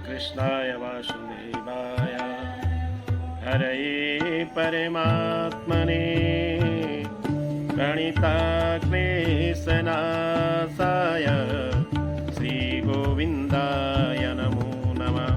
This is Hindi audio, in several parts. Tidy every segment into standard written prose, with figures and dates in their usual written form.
कृष्णाय वासुदेवाय हरये परमात्मने प्रणिताक्लेशनाशाय श्रीगोविन्दाय नमो नमः।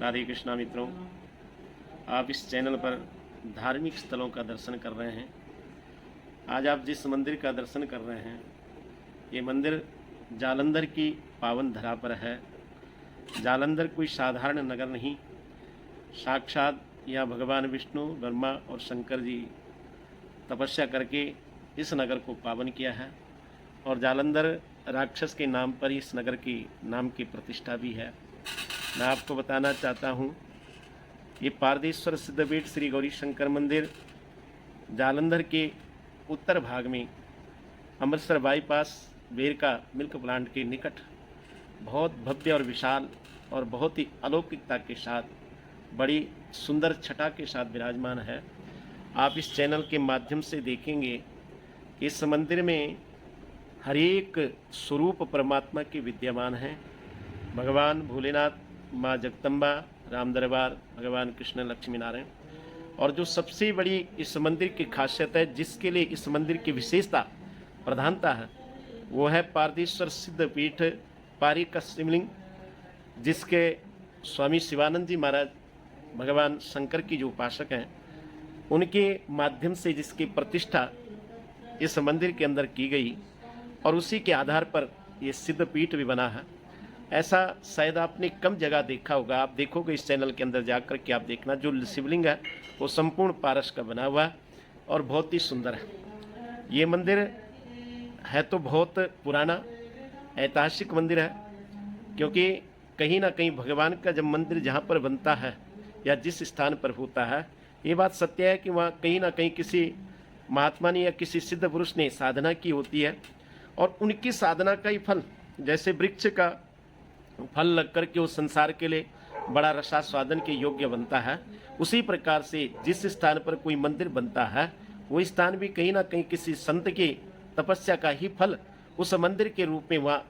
राधे कृष्णा मित्रों, आप इस चैनल पर धार्मिक स्थलों का दर्शन कर रहे हैं। आज आप जिस मंदिर का दर्शन कर रहे हैं, ये मंदिर जालंधर की पावन धरा पर है। जालंधर कोई साधारण नगर नहीं, साक्षात यहाँ भगवान विष्णु, ब्रह्मा और शंकर जी तपस्या करके इस नगर को पावन किया है। और जालंधर राक्षस के नाम पर इस नगर की नाम की प्रतिष्ठा भी है। मैं आपको बताना चाहता हूँ, ये पारदेश्वर सिद्धपीठ श्री गौरी शंकर मंदिर जालंधर के उत्तर भाग में Amritsar bypass Verka milk plant के निकट बहुत भव्य और विशाल और बहुत ही अलौकिकता के साथ, बड़ी सुंदर छटा के साथ विराजमान है। आप इस चैनल के माध्यम से देखेंगे कि इस मंदिर में हर एक स्वरूप परमात्मा के विद्यमान हैं। भगवान भोलेनाथ, माँ जगदम्बा, राम दरबार, भगवान कृष्ण, लक्ष्मी नारायण। और जो सबसे बड़ी इस मंदिर की खासियत है, जिसके लिए इस मंदिर की विशेषता प्रधानता है, वो है पारदेश्वर सिद्धपीठ पारी का शिवलिंग, जिसके स्वामी शिवानंद जी महाराज भगवान शंकर की जो उपासक हैं, उनके माध्यम से जिसकी प्रतिष्ठा इस मंदिर के अंदर की गई और उसी के आधार पर ये सिद्धपीठ भी बना है। ऐसा शायद आपने कम जगह देखा होगा। आप देखोगे इस चैनल के अंदर जाकर के, आप देखना जो शिवलिंग है वो संपूर्ण पारस का बना हुआ है और बहुत ही सुंदर है। ये मंदिर है तो बहुत पुराना ऐतिहासिक मंदिर है, क्योंकि कहीं ना कहीं भगवान का जब मंदिर जहाँ पर बनता है या जिस स्थान पर होता है, ये बात सत्य है कि वहाँ कहीं ना कहीं किसी महात्मा ने या किसी सिद्ध पुरुष ने साधना की होती है और उनकी साधना का ही फल, जैसे वृक्ष का फल लग कर के उस संसार के लिए बड़ा रसास्वादन के योग्य बनता है, उसी प्रकार से जिस स्थान पर कोई मंदिर बनता है वो स्थान भी कहीं ना कहीं किसी संत की तपस्या का ही फल उस मंदिर के रूप में वहाँ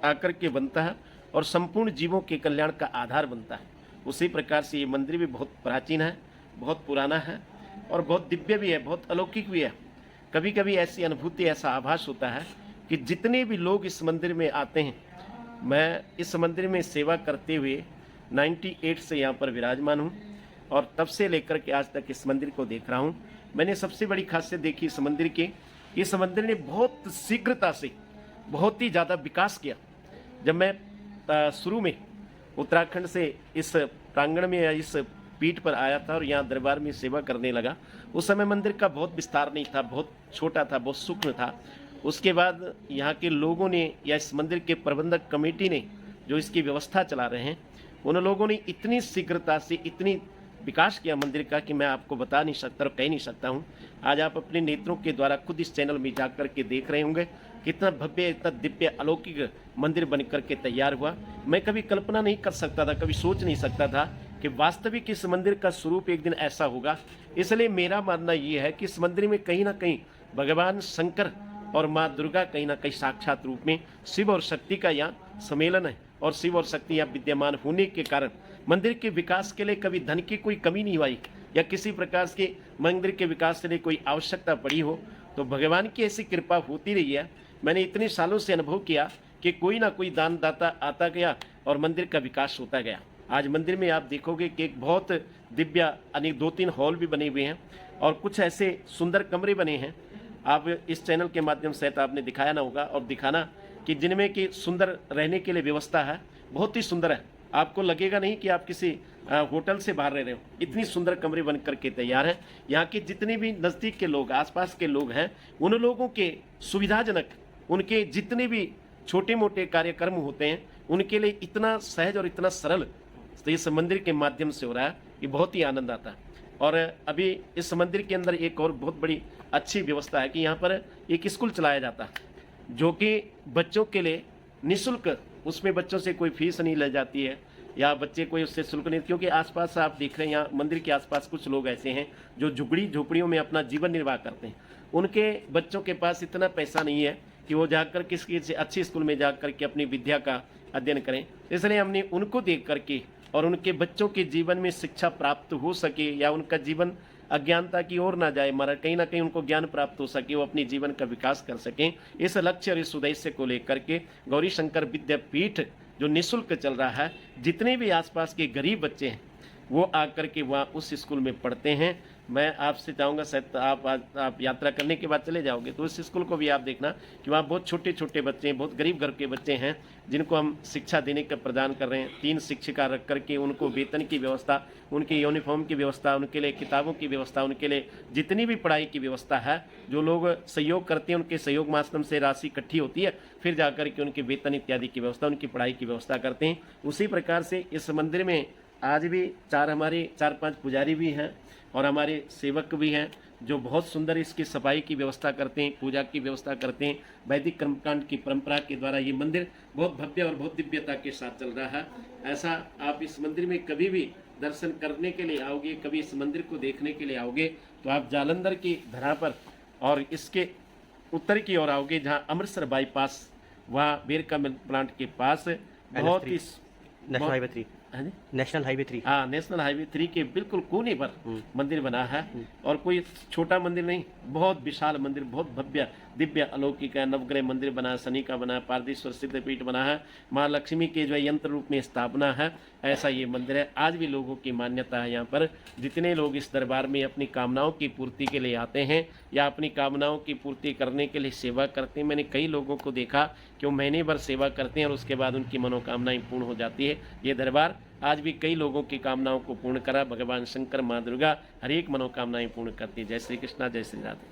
आकर के बनता है और संपूर्ण जीवों के कल्याण का आधार बनता है। उसी प्रकार से ये मंदिर भी बहुत प्राचीन है, बहुत पुराना है और बहुत दिव्य भी है, बहुत अलौकिक भी है। कभी कभी ऐसी अनुभूति, ऐसा आभास होता है कि जितने भी लोग इस मंदिर में आते हैं, मैं इस मंदिर में सेवा करते हुए 98 से यहाँ पर विराजमान हूँ और तब से लेकर के आज तक इस मंदिर को देख रहा हूँ। मैंने सबसे बड़ी खासियत देखी इस मंदिर की, इस मंदिर ने बहुत शीघ्रता से बहुत ही ज़्यादा विकास किया। जब मैं शुरू में उत्तराखंड से इस प्रांगण में या इस पीठ पर आया था और यहाँ दरबार में सेवा करने लगा, उस समय मंदिर का बहुत विस्तार नहीं था, बहुत छोटा था, बहुत सूक्ष्म था उसके बाद यहाँ के लोगों ने या इस मंदिर के प्रबंधक कमेटी ने जो इसकी व्यवस्था चला रहे हैं, उन लोगों ने इतनी शीघ्रता से इतनी विकास किया मंदिर का कि मैं आपको बता नहीं सकता और कह नहीं सकता हूँ। आज आप अपने नेत्रों के द्वारा खुद इस चैनल में जा कर के देख रहे होंगे कितना भव्य, इतना दिव्य, अलौकिक मंदिर बन करके तैयार हुआ। मैं कभी कल्पना नहीं कर सकता था, कभी सोच नहीं सकता था कि वास्तविक इस मंदिर का स्वरूप एक दिन ऐसा होगा। इसलिए मेरा मानना ये है कि इस मंदिर में कहीं ना कहीं भगवान शंकर और माँ दुर्गा कहीं ना कहीं साक्षात रूप में शिव और शक्ति का यहाँ सम्मेलन है, और शिव और शक्ति यहाँ विद्यमान होने के कारण मंदिर के विकास के लिए कभी धन की कोई कमी नहीं आई, या किसी प्रकार के मंदिर के विकास के लिए कोई आवश्यकता पड़ी हो, तो भगवान की ऐसी कृपा होती रही है। मैंने इतने सालों से अनुभव किया कि कोई ना कोई दानदाता आता गया और मंदिर का विकास होता गया। आज मंदिर में आप देखोगे कि एक बहुत दिव्य अनेक 2-3 हॉल भी बने हुए हैं और कुछ ऐसे सुंदर कमरे बने हैं। आप इस चैनल के माध्यम से तो आपने दिखाया ना होगा और दिखाना कि जिनमें कि सुंदर रहने के लिए व्यवस्था है, बहुत ही सुंदर है। आपको लगेगा नहीं कि आप किसी होटल से बाहर रह रहे हो, इतनी सुंदर कमरे बन करके तैयार हैं। यहाँ के जितने भी नज़दीक के लोग, आसपास के लोग हैं, उन लोगों के सुविधाजनक, उनके जितने भी छोटे मोटे कार्यक्रम होते हैं, उनके लिए इतना सहज और इतना सरल तो इस मंदिर के माध्यम से हो रहा है कि बहुत ही आनंद आता है। और अभी इस मंदिर के अंदर एक और बहुत बड़ी अच्छी व्यवस्था है कि यहाँ पर एक स्कूल चलाया जाता है जो कि बच्चों के लिए निःशुल्क, उसमें बच्चों से कोई फीस नहीं ले जाती है या बच्चे कोई उससे शुल्क नहीं, क्योंकि आसपास आप देख रहे हैं यहाँ मंदिर के आसपास कुछ लोग ऐसे हैं जो झुपड़ियों में अपना जीवन निर्वाह करते हैं। उनके बच्चों के पास इतना पैसा नहीं है कि वो जाकर किसी अच्छी स्कूल में जा कर के अपनी विद्या का अध्ययन करें। इसलिए हमने उनको देख करके और उनके बच्चों के जीवन में शिक्षा प्राप्त हो सके या उनका जीवन अज्ञानता की ओर ना जाए, मगर कहीं ना कहीं उनको ज्ञान प्राप्त हो सके, वो अपने जीवन का विकास कर सकें, इस लक्ष्य और इस उद्देश्य को लेकर के गौरी शंकर विद्यापीठ जो निःशुल्क चल रहा है, जितने भी आसपास के गरीब बच्चे हैं वो आकर के वहाँ उस स्कूल में पढ़ते हैं। मैं आपसे चाहूँगा, शायद आप यात्रा करने के बाद चले जाओगे तो उस स्कूल को भी आप देखना कि वहाँ बहुत छोटे छोटे बच्चे हैं, बहुत गरीब घर के बच्चे हैं जिनको हम शिक्षा देने का प्रदान कर रहे हैं। 3 शिक्षिका रख करके उनको वेतन की व्यवस्था, उनकी यूनिफॉर्म की व्यवस्था, उनके लिए किताबों की व्यवस्था, उनके लिए जितनी भी पढ़ाई की व्यवस्था है, जो लोग सहयोग करते हैं उनके सहयोग माध्यम से राशि इकट्ठी होती है, फिर जाकर के उनके वेतन इत्यादि की व्यवस्था, उनकी पढ़ाई की व्यवस्था करते हैं। उसी प्रकार से इस मंदिर में आज भी 4-5 पुजारी भी हैं और हमारे सेवक भी हैं जो बहुत सुंदर इसकी सफाई की व्यवस्था करते हैं, पूजा की व्यवस्था करते हैं। वैदिक कर्मकांड की परंपरा के द्वारा ये मंदिर बहुत भव्य और बहुत दिव्यता के साथ चल रहा है। ऐसा आप इस मंदिर में कभी भी दर्शन करने के लिए आओगे, कभी इस मंदिर को देखने के लिए आओगे तो आप जालंधर की धरा पर और इसके उत्तर की ओर आओगे जहाँ अमृतसर बाईपास, वहाँ बेर का प्लांट के पास बहुत ही नेशनल हाईवे 3 नेशनल हाईवे 3 हाँ, नेशनल हाईवे 3 के बिल्कुल कोने पर मंदिर बना है। और कोई छोटा मंदिर नहीं, बहुत विशाल मंदिर, बहुत भव्य दिव्य अलौकिक है। नवग्रह मंदिर बना है, शनि का बना है, पारदेश्वर सिद्धपीठ बना है, माँ लक्ष्मी के जो यंत्र रूप में स्थापना है, ऐसा ये मंदिर है। आज भी लोगों की मान्यता है यहाँ पर जितने लोग इस दरबार में अपनी कामनाओं की पूर्ति के लिए आते हैं या अपनी कामनाओं की पूर्ति करने के लिए सेवा करते हैं। मैंने कई लोगों को देखा कि वो महीने भर सेवा करते हैं और उसके बाद उनकी मनोकामनाएं पूर्ण हो जाती है। ये दरबार आज भी कई लोगों की कामनाओं को पूर्ण करा। भगवान शंकर, माँ दुर्गा हर एक मनोकामनाएं पूर्ण करती है। जय श्री कृष्णा, जय श्री राधे।